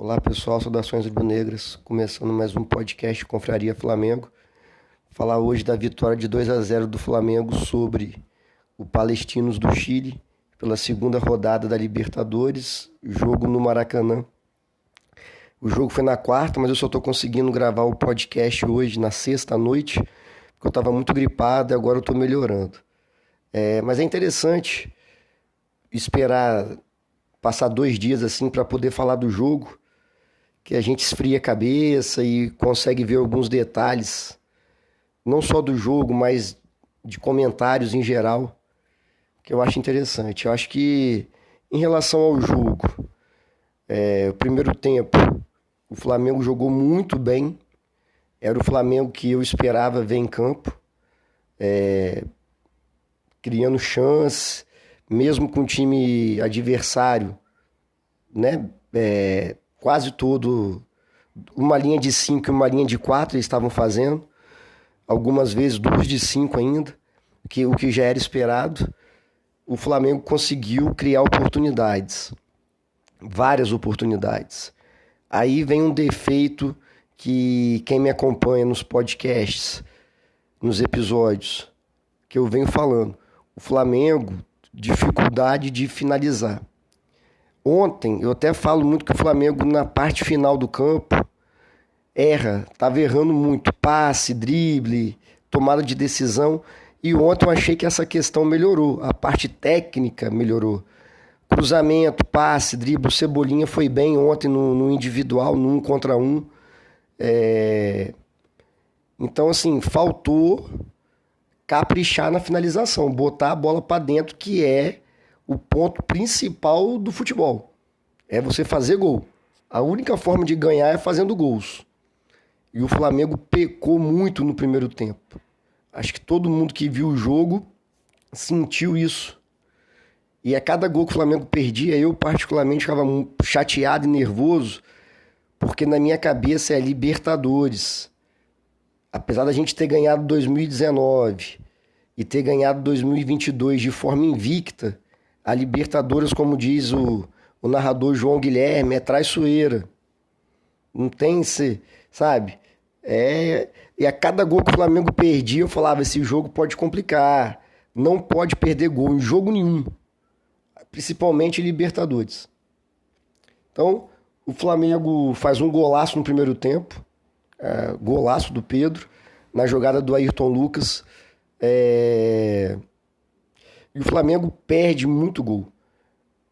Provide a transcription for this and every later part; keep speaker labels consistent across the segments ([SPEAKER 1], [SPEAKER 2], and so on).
[SPEAKER 1] Olá pessoal, saudações rubro-negras, começando mais um podcast Confraria Flamengo. Falar hoje da vitória de 2-0 do Flamengo sobre o Palestinos do Chile pela segunda rodada da Libertadores, jogo no Maracanã. O jogo foi na quarta, mas eu só estou conseguindo gravar o podcast hoje na sexta à noite, porque eu estava muito gripado e agora eu estou melhorando. Mas é interessante esperar passar 2 dias assim para poder falar do jogo, que a gente esfria a cabeça e consegue ver alguns detalhes, não só do jogo, mas de comentários em geral, que eu acho interessante. Eu acho que, em relação ao jogo, o primeiro tempo, o Flamengo jogou muito bem, era o Flamengo que eu esperava ver em campo, criando chance, mesmo com o time adversário, né? Quase todo, uma linha de 5 e uma linha de 4 eles estavam fazendo, algumas vezes 2 de 5 ainda, o que já era esperado. O Flamengo conseguiu criar oportunidades, várias oportunidades. Aí vem um defeito que quem me acompanha nos podcasts, nos episódios, que eu venho falando. O Flamengo, dificuldade de finalizar. Ontem, eu até falo muito que o Flamengo, na parte final do campo, erra, estava errando muito, passe, drible, tomada de decisão. E ontem eu achei que essa questão melhorou, a parte técnica melhorou. Cruzamento, passe, drible, o Cebolinha foi bem ontem no individual, no 1 contra 1. Então, assim, faltou caprichar na finalização, botar a bola para dentro, que é o ponto principal do futebol. É você fazer gol. A única forma de ganhar é fazendo gols. E o Flamengo pecou muito no primeiro tempo. Acho que todo mundo que viu o jogo sentiu isso. E a cada gol que o Flamengo perdia, eu particularmente ficava chateado e nervoso, porque na minha cabeça é Libertadores. Apesar da gente ter ganhado 2019 e ter ganhado 2022 de forma invicta, a Libertadores, como diz o narrador João Guilherme, é traiçoeira. Não tem, sabe? E a cada gol que o Flamengo perdia, eu falava, esse jogo pode complicar. Não pode perder gol em jogo nenhum. Principalmente em Libertadores. Então, o Flamengo faz um golaço no primeiro tempo. Golaço do Pedro, na jogada do Ayrton Lucas. E o Flamengo perde muito gol.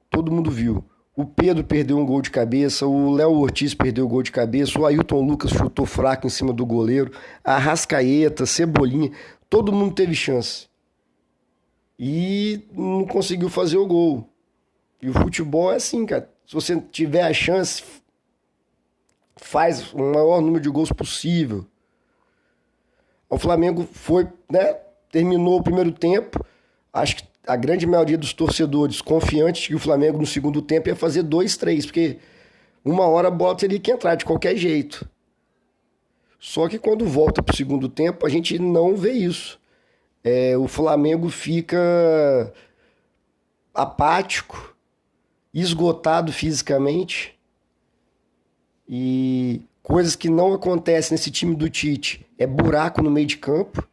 [SPEAKER 1] Todo mundo viu. O Pedro perdeu um gol de cabeça, o Léo Ortiz perdeu um gol de cabeça, o Ayrton Lucas chutou fraco em cima do goleiro, a Arrascaeta, Cebolinha, todo mundo teve chance. E não conseguiu fazer o gol. E o futebol é assim, cara. Se você tiver a chance, faz o maior número de gols possível. O Flamengo foi, né? Terminou o primeiro tempo. Acho que a grande maioria dos torcedores confiantes que o Flamengo no segundo tempo ia fazer 2-3, porque uma hora a bola teria que entrar de qualquer jeito. Só que quando volta para o segundo tempo, a gente não vê isso. O Flamengo fica apático, esgotado fisicamente, e coisas que não acontecem nesse time do Tite é buraco no meio de campo.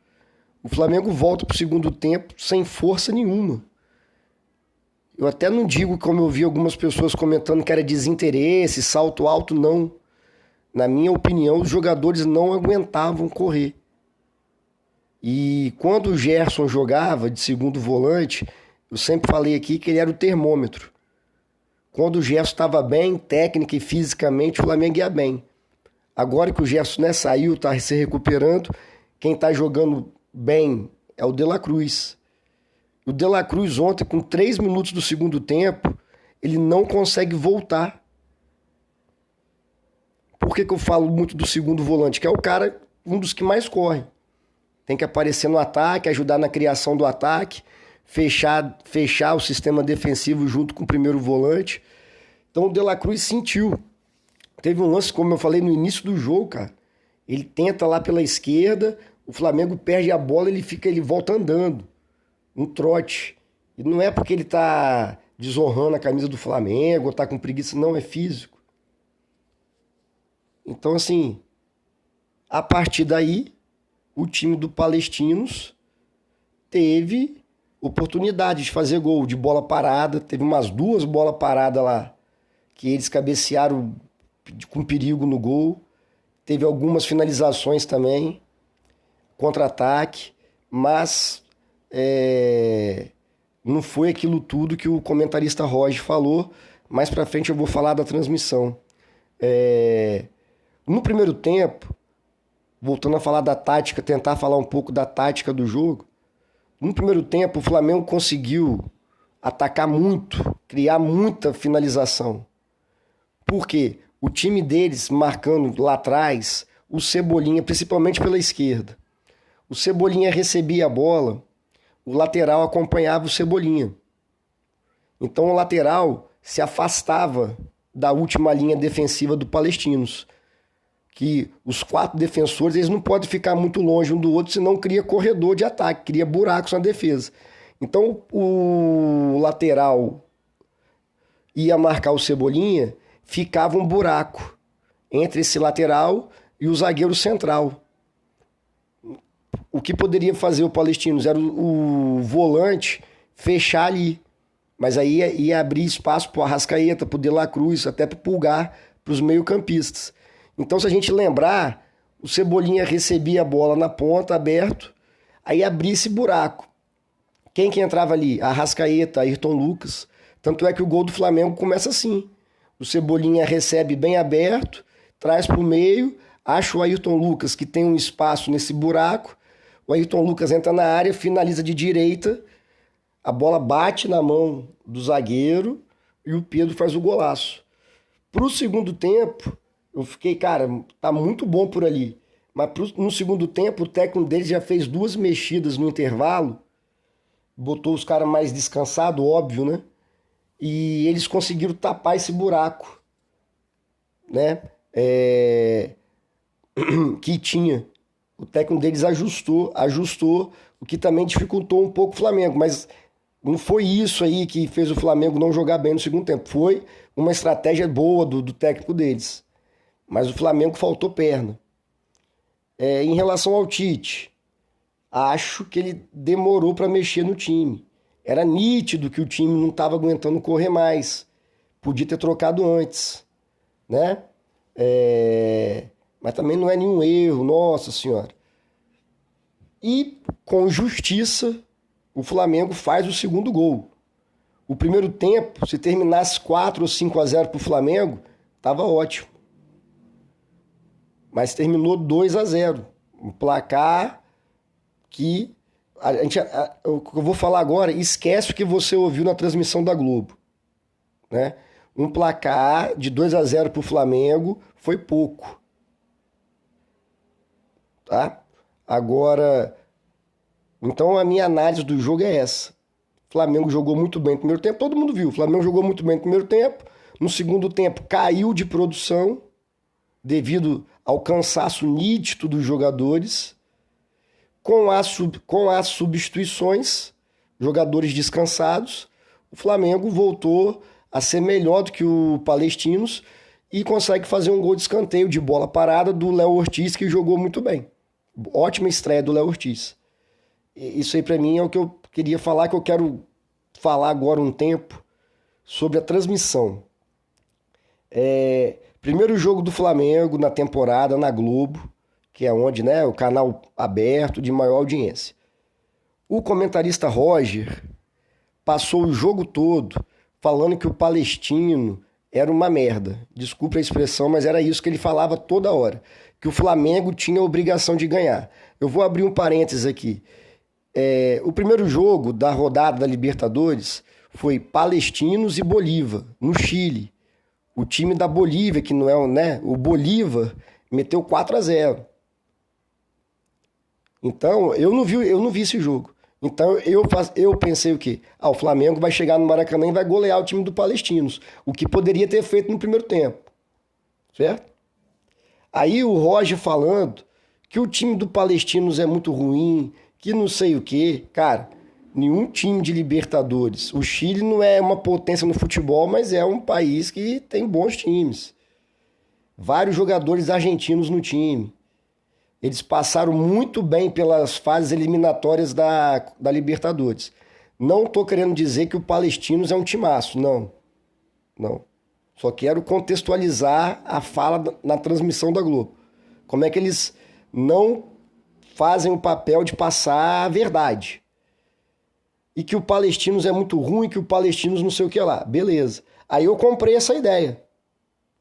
[SPEAKER 1] O Flamengo volta para o segundo tempo sem força nenhuma. Eu até não digo, como eu vi algumas pessoas comentando, que era desinteresse, salto alto, não. Na minha opinião, os jogadores não aguentavam correr. E quando o Gerson jogava de segundo volante, eu sempre falei aqui que ele era o termômetro. Quando o Gerson estava bem, técnica e fisicamente, o Flamengo ia bem. Agora que o Gerson saiu, está se recuperando, quem está jogando bem é o De La Cruz. O De La Cruz ontem, com 3 minutos do segundo tempo, ele não consegue voltar. Por que eu falo muito do segundo volante? Que é o cara, um dos que mais corre. Tem que aparecer no ataque, ajudar na criação do ataque, fechar o sistema defensivo junto com o primeiro volante. Então o De La Cruz sentiu. Teve um lance, como eu falei no início do jogo, cara. Ele tenta lá pela esquerda, o Flamengo perde a bola, ele volta andando. Um trote. E não é porque ele tá desonrando a camisa do Flamengo ou tá com preguiça, não, é físico. Então, assim, a partir daí, o time do Palestinos teve oportunidade de fazer gol de bola parada. Teve umas 2 bolas paradas lá que eles cabecearam com perigo no gol. Teve algumas finalizações também, contra-ataque, mas não foi aquilo tudo que o comentarista Roger falou. Mais pra frente eu vou falar da transmissão. No primeiro tempo, voltando a falar da tática, tentar falar um pouco da tática do jogo, no primeiro tempo o Flamengo conseguiu atacar muito, criar muita finalização. Por quê? O time deles marcando lá atrás, o Cebolinha, principalmente pela esquerda. O Cebolinha recebia a bola, o lateral acompanhava o Cebolinha. Então o lateral se afastava da última linha defensiva do Palestinos. Que os 4 defensores eles não podem ficar muito longe um do outro, senão cria corredor de ataque, cria buracos na defesa. Então o lateral ia marcar o Cebolinha, ficava um buraco entre esse lateral e o zagueiro central. O que poderia fazer o Palestinos era o volante fechar ali. Mas aí ia abrir espaço para o Arrascaeta, para o De La Cruz, até para o Pulgar, para os meio-campistas. Então, se a gente lembrar, o Cebolinha recebia a bola na ponta, aberto, aí abria esse buraco. Quem que entrava ali? Arrascaeta, Ayrton Lucas. Tanto é que o gol do Flamengo começa assim. O Cebolinha recebe bem aberto, traz para o meio, acha o Ayrton Lucas, que tem um espaço nesse buraco. O Ayrton Lucas entra na área, finaliza de direita, a bola bate na mão do zagueiro e o Pedro faz o golaço. Pro segundo tempo, eu fiquei, cara, tá muito bom por ali. Mas no segundo tempo, o técnico dele já fez 2 mexidas no intervalo, botou os caras mais descansados, óbvio, né? E eles conseguiram tapar esse buraco, né? Que tinha. O técnico deles ajustou, o que também dificultou um pouco o Flamengo, mas não foi isso aí que fez o Flamengo não jogar bem no segundo tempo. Foi uma estratégia boa do técnico deles. Mas o Flamengo faltou perna. Em relação ao Tite, acho que ele demorou para mexer no time. Era nítido que o time não estava aguentando correr mais. Podia ter trocado antes, né? Mas também não é nenhum erro, nossa senhora. E com justiça, o Flamengo faz o segundo gol. O primeiro tempo, se terminasse 4 ou 5-0 para o Flamengo, estava ótimo. Mas terminou 2-0. Um placar que o que eu vou falar agora, esquece o que você ouviu na transmissão da Globo, né? Um placar de 2-0 para o Flamengo foi pouco, tá? Agora, então a minha análise do jogo é essa. O Flamengo jogou muito bem no primeiro tempo, todo mundo viu. O Flamengo jogou muito bem no primeiro tempo. No segundo tempo caiu de produção devido ao cansaço nítido dos jogadores. Com as substituições, jogadores descansados, o Flamengo voltou a ser melhor do que o Palestinos e consegue fazer um gol de escanteio de bola parada do Léo Ortiz, que jogou muito bem. Ótima estreia do Léo Ortiz. Isso aí para mim é o que eu queria falar, que eu quero falar agora um tempo sobre a transmissão. Primeiro jogo do Flamengo na temporada, na Globo, que é onde, né, o canal aberto de maior audiência. O comentarista Roger passou o jogo todo falando que o Palestino era uma merda. Desculpa a expressão, mas era isso que ele falava toda hora. Que o Flamengo tinha a obrigação de ganhar. Eu vou abrir um parênteses aqui. O primeiro jogo da rodada da Libertadores foi Palestinos e Bolívar, no Chile. O time da Bolívia, que não é, né? O Bolívar meteu 4-0. Então, eu não vi esse jogo. Então, eu pensei o quê? O Flamengo vai chegar no Maracanã e vai golear o time do Palestinos. O que poderia ter feito no primeiro tempo. Certo? Aí o Roger falando que o time do Palestinos é muito ruim, que não sei o quê. Cara, nenhum time de Libertadores. O Chile não é uma potência no futebol, mas é um país que tem bons times. vários jogadores argentinos no time. Eles passaram muito bem pelas fases eliminatórias da Libertadores. Não estou querendo dizer que o Palestinos é um timaço, não. Não. Só quero contextualizar a fala na transmissão da Globo. Como é que eles não fazem o papel de passar a verdade. E que o Palestinos é muito ruim, que o Palestinos não sei o que lá. Beleza. Aí eu comprei essa ideia.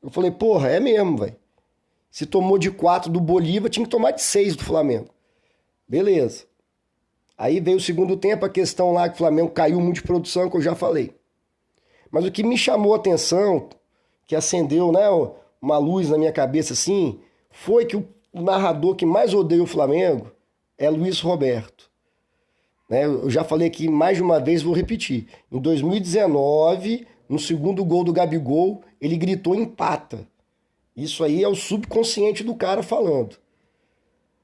[SPEAKER 1] Eu falei, porra, é mesmo, velho. Se tomou de 4 do Bolívar, tinha que tomar de 6 do Flamengo. Beleza. Aí veio o segundo tempo, a questão lá que o Flamengo caiu muito de produção, que eu já falei. Mas o que me chamou a atenção, que acendeu, né, uma luz na minha cabeça assim, foi que o narrador que mais odeia o Flamengo é Luiz Roberto. Né, eu já falei aqui mais de uma vez, vou repetir. Em 2019, no segundo gol do Gabigol, ele gritou empata. Isso aí é o subconsciente do cara falando.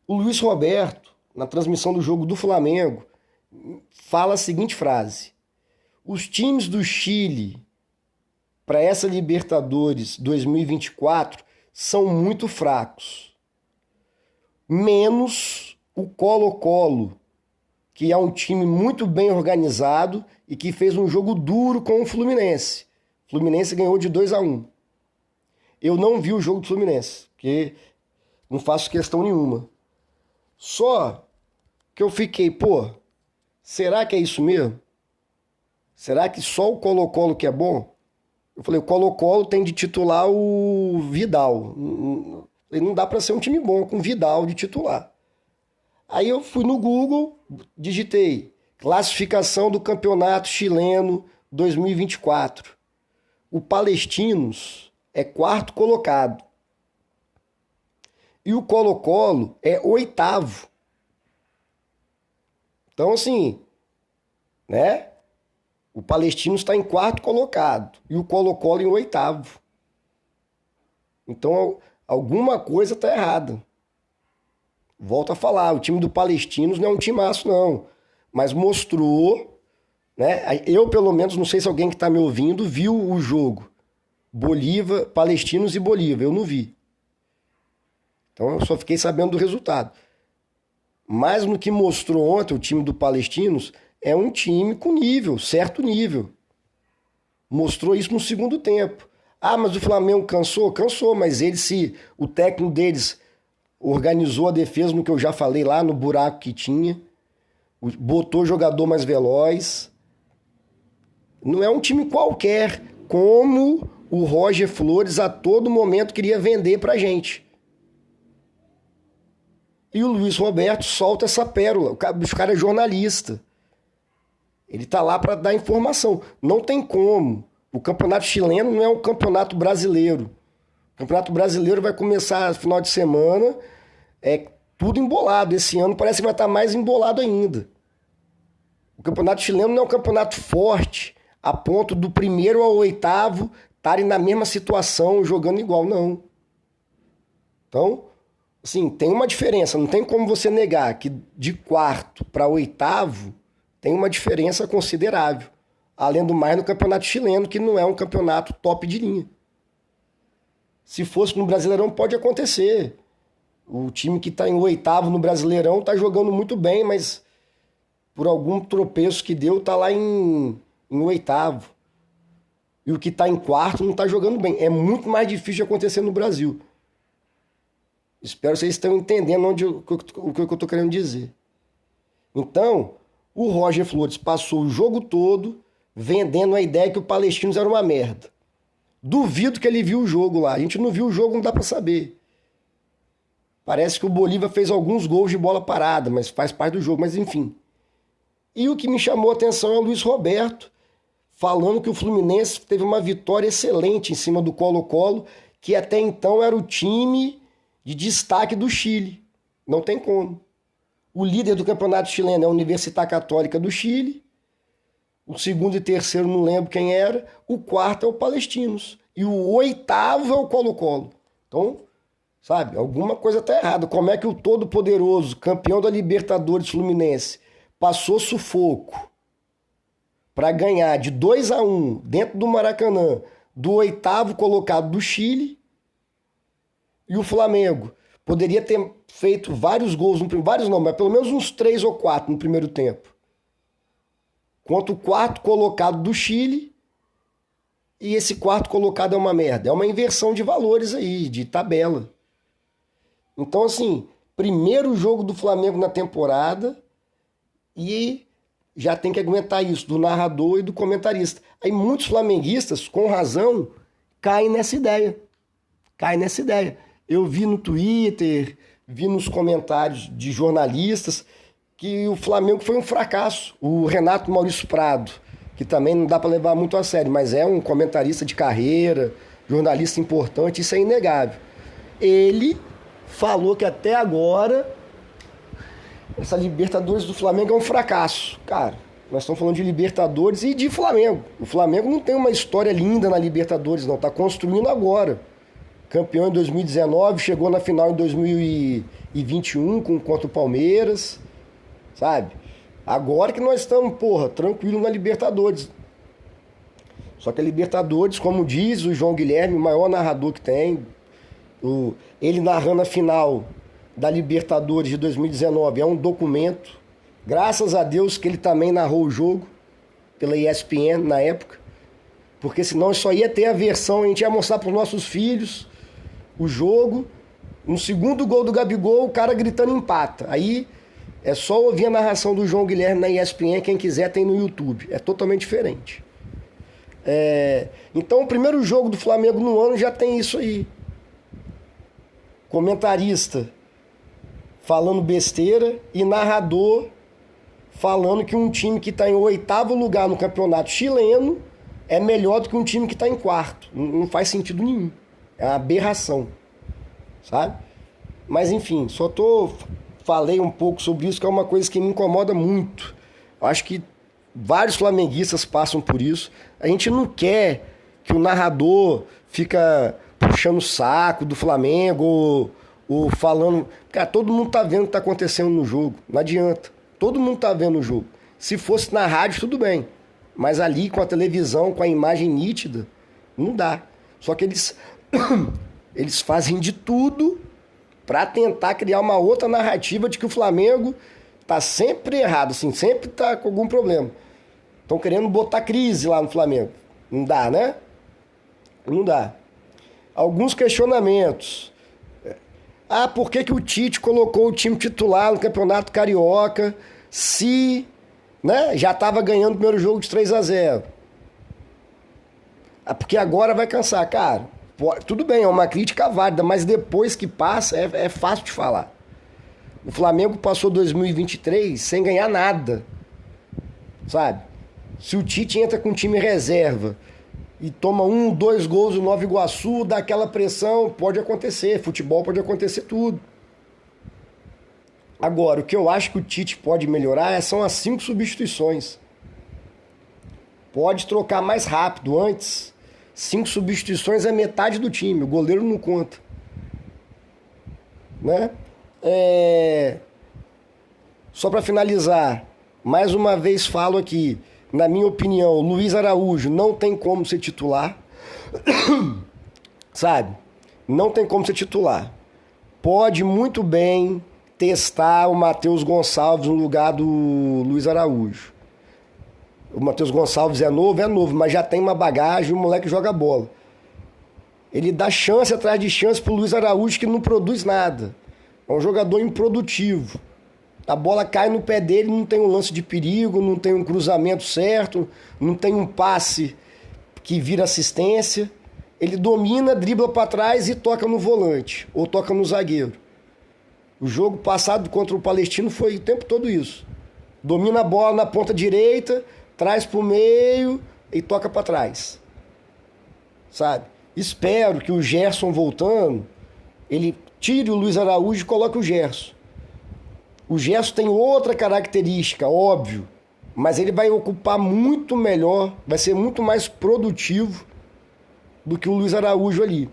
[SPEAKER 1] O Luiz Roberto, na transmissão do jogo do Flamengo, fala a seguinte frase: os times do Chile para essa Libertadores 2024 são muito fracos. Menos o Colo-Colo, que é um time muito bem organizado e que fez um jogo duro com o Fluminense. O Fluminense ganhou de 2-1. Eu não vi o jogo do Fluminense, porque não faço questão nenhuma. Só que eu fiquei, pô, será que é isso mesmo? Será que só o Colo-Colo que é bom? Eu falei, o Colo-Colo tem de titular o Vidal. Não dá para ser um time bom com Vidal de titular. Aí eu fui no Google, digitei classificação do Campeonato Chileno 2024. O Palestinos é 4º colocado. E o Colo-Colo é 8º. Então, assim, né? O Palestinos está em 4º colocado e o Colo-Colo em 8º. Então, alguma coisa está errada. Volto a falar, o time do Palestinos não é um timaço, não. Mas mostrou, né? Eu, pelo menos, não sei se alguém que está me ouvindo viu o jogo. Bolívar, Palestinos e Bolívar. Eu não vi. Então, eu só fiquei sabendo do resultado. Mas no que mostrou ontem, o time do Palestinos é um time com nível, certo nível. Mostrou isso no segundo tempo. Ah, mas o Flamengo cansou? Cansou, mas o técnico deles organizou a defesa no que eu já falei lá, no buraco que tinha. Botou jogador mais veloz. Não é um time qualquer, como o Roger Flores a todo momento queria vender pra gente. E o Luiz Roberto solta essa pérola. O cara é jornalista. Ele tá lá para dar informação. Não tem como. O campeonato chileno não é um campeonato brasileiro. O campeonato brasileiro vai começar no final de semana. É tudo embolado. Esse ano parece que vai estar mais embolado ainda. O campeonato chileno não é um campeonato forte a ponto do 1º ao 8º estarem na mesma situação, jogando igual. Não. Então, assim, tem uma diferença. Não tem como você negar que de 4º para 8º tem uma diferença considerável. Além do mais, no campeonato chileno, que não é um campeonato top de linha. Se fosse no Brasileirão, pode acontecer. O time que está em 8º no Brasileirão está jogando muito bem, mas por algum tropeço que deu, está lá em 8º. E o que está em 4º não está jogando bem. É muito mais difícil de acontecer no Brasil. Espero que vocês estejam entendendo o que eu estou querendo dizer. Então, o Roger Flores passou o jogo todo vendendo a ideia que o Palestinos era uma merda. Duvido que ele viu o jogo lá. A gente não viu o jogo, não dá para saber. Parece que o Bolívar fez alguns gols de bola parada, mas faz parte do jogo, mas enfim. E o que me chamou a atenção é o Luiz Roberto, falando que o Fluminense teve uma vitória excelente em cima do Colo-Colo, que até então era o time de destaque do Chile. Não tem como. O líder do campeonato chileno é a Universidade Católica do Chile. O 2º e 3º não lembro quem era. O 4º é o Palestinos. E o 8º é o Colo-Colo. Então, sabe, alguma coisa está errada. Como é que o todo-poderoso campeão da Libertadores Fluminense passou sufoco para ganhar de 2-1 dentro do Maracanã do 8º colocado do Chile, E o Flamengo poderia ter feito vários gols, vários não, mas pelo menos uns 3 ou 4 no primeiro tempo. Contra o quarto colocado do Chile, e esse quarto colocado é uma merda. É uma inversão de valores aí, de tabela. Então, assim, primeiro jogo do Flamengo na temporada e já tem que aguentar isso, do narrador e do comentarista. Aí muitos flamenguistas, com razão, caem nessa ideia. Eu vi no Twitter, vi nos comentários de jornalistas que o Flamengo foi um fracasso. O Renato Maurício Prado, que também não dá para levar muito a sério, mas é um comentarista de carreira, jornalista importante, isso é inegável. Ele falou que até agora essa Libertadores do Flamengo é um fracasso. Cara, nós estamos falando de Libertadores e de Flamengo. O Flamengo não tem uma história linda na Libertadores, não. Está construindo agora. Campeão em 2019, chegou na final em 2021 contra o Palmeiras, sabe? Agora que nós estamos, tranquilo na Libertadores. Só que a Libertadores, como diz o João Guilherme, o maior narrador que tem, ele narrando a final da Libertadores de 2019, é um documento. Graças a Deus que ele também narrou o jogo pela ESPN na época, porque senão só ia ter a versão, a gente ia mostrar para os nossos filhos o jogo, no segundo gol do Gabigol, o cara gritando empata. Aí é só ouvir a narração do João Guilherme na ESPN, quem quiser tem no YouTube, é totalmente diferente. Então o primeiro jogo do Flamengo no ano já tem isso aí. Comentarista falando besteira e narrador falando que um time que está em 8º lugar no campeonato chileno é melhor do que um time que está em 4º. Não faz sentido nenhum. É uma aberração, sabe? Mas enfim, falei um pouco sobre isso, que é uma coisa que me incomoda muito. Eu acho que vários flamenguistas passam por isso. A gente não quer que o narrador fica puxando o saco do Flamengo ou falando... Cara, todo mundo tá vendo o que tá acontecendo no jogo. Não adianta. Todo mundo tá vendo o jogo. Se fosse na rádio, tudo bem. Mas ali, com a televisão, com a imagem nítida, não dá. Só que eles fazem de tudo para tentar criar uma outra narrativa de que o Flamengo tá sempre errado, assim, sempre tá com algum problema. Estão querendo botar crise lá no Flamengo. Não dá, né? Não dá. Alguns questionamentos. Por que o Tite colocou o time titular no Campeonato Carioca se, né, já estava ganhando o primeiro jogo de 3-0? Porque agora vai cansar. Cara, tudo bem, é uma crítica válida, mas depois que passa é fácil de falar. O Flamengo passou 2023 sem ganhar nada, sabe? Se o Tite entra com time reserva e toma 1, 2 gols no Nova Iguaçu, dá aquela pressão, pode acontecer, futebol pode acontecer tudo. Agora, o que eu acho que o Tite pode melhorar são as 5 substituições. Pode trocar mais rápido. Antes, 5 substituições é metade do time, o goleiro não conta, né? Só para finalizar, mais uma vez falo aqui, na minha opinião, Luiz Araújo não tem como ser titular, sabe? Não tem como ser titular. Pode muito bem testar o Matheus Gonçalves no lugar do Luiz Araújo. O Matheus Gonçalves é novo, mas já tem uma bagagem, o moleque joga bola. Ele dá chance atrás de chance pro Luiz Araújo, que não produz nada. É um jogador improdutivo. A bola cai no pé dele, não tem um lance de perigo, não tem um cruzamento certo, não tem um passe que vira assistência. Ele domina, dribla para trás e toca no volante, ou toca no zagueiro. O jogo passado contra o Palestino foi o tempo todo isso. Domina a bola na ponta direita, traz pro meio e toca para trás. Sabe? Espero que o Gerson voltando, ele tire o Luiz Araújo e coloque o Gerson. O Gerson tem outra característica, óbvio, mas ele vai ocupar muito melhor, vai ser muito mais produtivo do que o Luiz Araújo ali.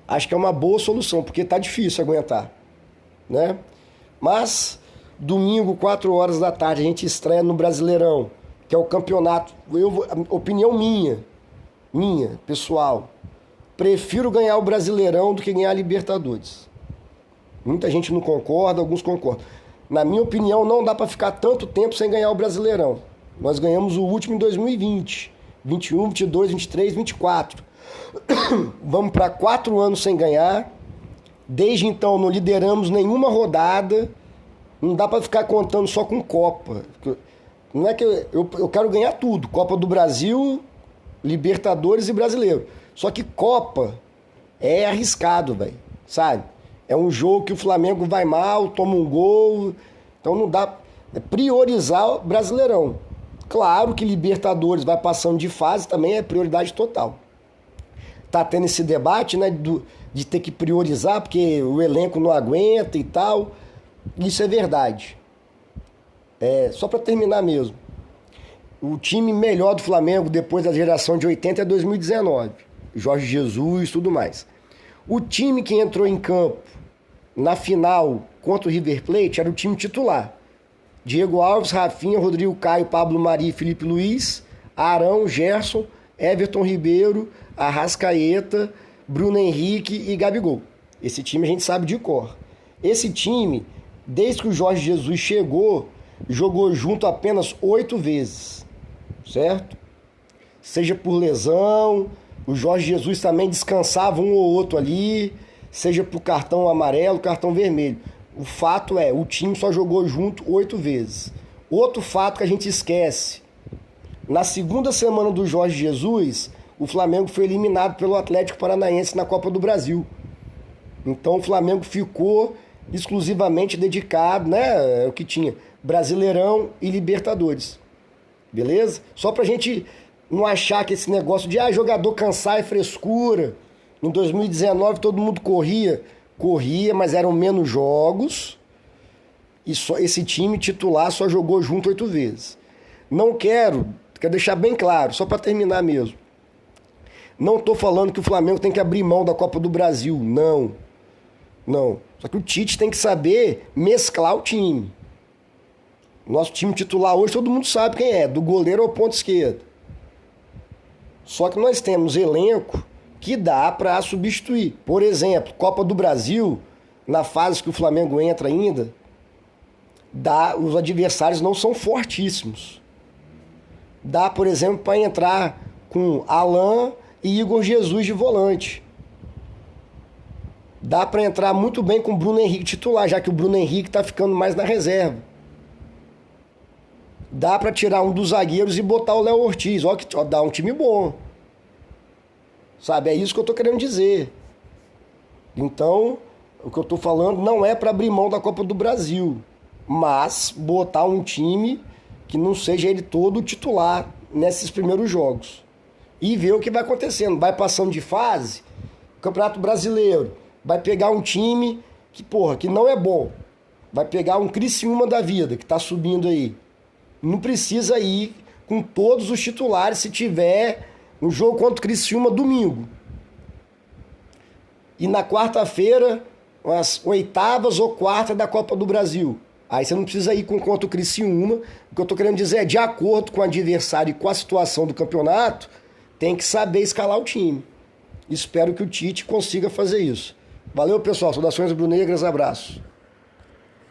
[SPEAKER 1] Acho que é uma boa solução, porque tá difícil aguentar, né? Mas domingo, 4 horas da tarde, a gente estreia no Brasileirão, que é o campeonato, opinião minha, pessoal. Prefiro ganhar o Brasileirão do que ganhar a Libertadores. Muita gente não concorda, alguns concordam. Na minha opinião, não dá para ficar tanto tempo sem ganhar o Brasileirão. Nós ganhamos o último em 2020. 21, 22, 23, 24. Vamos para 4 anos sem ganhar. Desde então não lideramos nenhuma rodada. Não dá para ficar contando só com Copa. Não é que eu quero ganhar tudo. Copa do Brasil, Libertadores e Brasileiro. Só que Copa é arriscado, velho. Sabe? É um jogo que o Flamengo vai mal, toma um gol. Então não dá. É priorizar o Brasileirão. Claro que Libertadores vai passando de fase, também é prioridade total. Tá tendo esse debate, né, de ter que priorizar, porque o elenco não aguenta e tal. Isso é verdade. Só para terminar mesmo. O time melhor do Flamengo depois da geração de 80 é 2019. Jorge Jesus e tudo mais. O time que entrou em campo na final contra o River Plate era o time titular. Diego Alves, Rafinha, Rodrigo Caio, Pablo Mari, Felipe Luiz, Arão, Gerson, Everton Ribeiro, Arrascaeta, Bruno Henrique e Gabigol. Esse time a gente sabe de cor. Esse time, desde que o Jorge Jesus chegou, jogou junto apenas 8 vezes, certo? Seja por lesão, o Jorge Jesus também descansava um ou outro ali, seja por cartão amarelo, cartão vermelho. O fato é, o time só jogou junto 8 vezes. Outro fato que a gente esquece, na segunda semana do Jorge Jesus, o Flamengo foi eliminado pelo Atlético Paranaense na Copa do Brasil. Então o Flamengo ficou exclusivamente dedicado, né, o que tinha, Brasileirão e Libertadores. Beleza? Só pra gente não achar que esse negócio de jogador cansar é frescura. Em 2019 todo mundo corria, mas eram menos jogos. E só esse time titular só jogou junto 8 vezes. Quero deixar bem claro, só para terminar mesmo. Não tô falando que o Flamengo tem que abrir mão da Copa do Brasil, não. Só que o Tite tem que saber mesclar o time. Nosso time titular hoje todo mundo sabe quem é, do goleiro ao ponto esquerdo. Só que nós temos elenco que dá para substituir. Por exemplo, Copa do Brasil, na fase que o Flamengo entra ainda, os adversários não são fortíssimos. Dá, por exemplo, para entrar com Alain e Igor Jesus de volante. Dá para entrar muito bem com o Bruno Henrique titular, já que o Bruno Henrique está ficando mais na reserva. Dá para tirar um dos zagueiros e botar o Léo Ortiz. Dá um time bom. Sabe, é isso que eu tô querendo dizer. Então, o que eu tô falando não é para abrir mão da Copa do Brasil, mas botar um time que não seja ele todo titular nesses primeiros jogos. E ver o que vai acontecendo. Vai passando de fase, o Campeonato Brasileiro vai pegar um time que não é bom. Vai pegar um Criciúma da vida, que tá subindo aí. Não precisa ir com todos os titulares se tiver um jogo contra o Criciúma domingo. E na quarta-feira, as oitavas ou quarta da Copa do Brasil. Aí você não precisa ir contra o Criciúma. O que eu tô querendo dizer é, de acordo com o adversário e com a situação do campeonato, tem que saber escalar o time. Espero que o Tite consiga fazer isso. Valeu, pessoal. Saudações rubro-negras, abraço.